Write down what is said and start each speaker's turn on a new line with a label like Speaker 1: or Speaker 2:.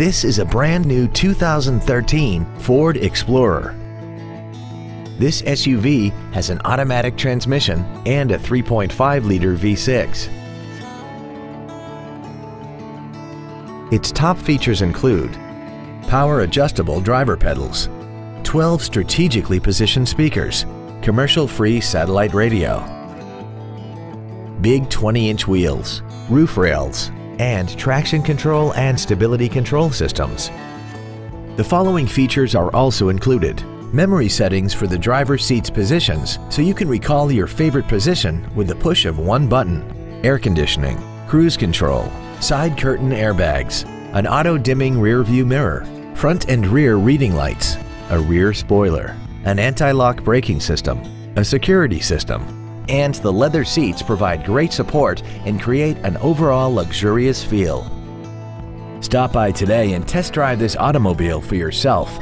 Speaker 1: This is a brand new 2013 Ford Explorer. This SUV has an automatic transmission and a 3.5-liter V6. Its top features include power adjustable driver pedals, 12 strategically positioned speakers, commercial-free satellite radio, big 20-inch wheels, roof rails, and traction control and stability control systems. The following features are also included: memory settings for the driver's seat's positions so you can recall your favorite position with the push of one button, air conditioning, cruise control, side curtain airbags, an auto-dimming rear-view mirror, front and rear reading lights, a rear spoiler, an anti-lock braking system, a security system, and the leather seats provide great support and create an overall luxurious feel. Stop by today and test drive this automobile for yourself.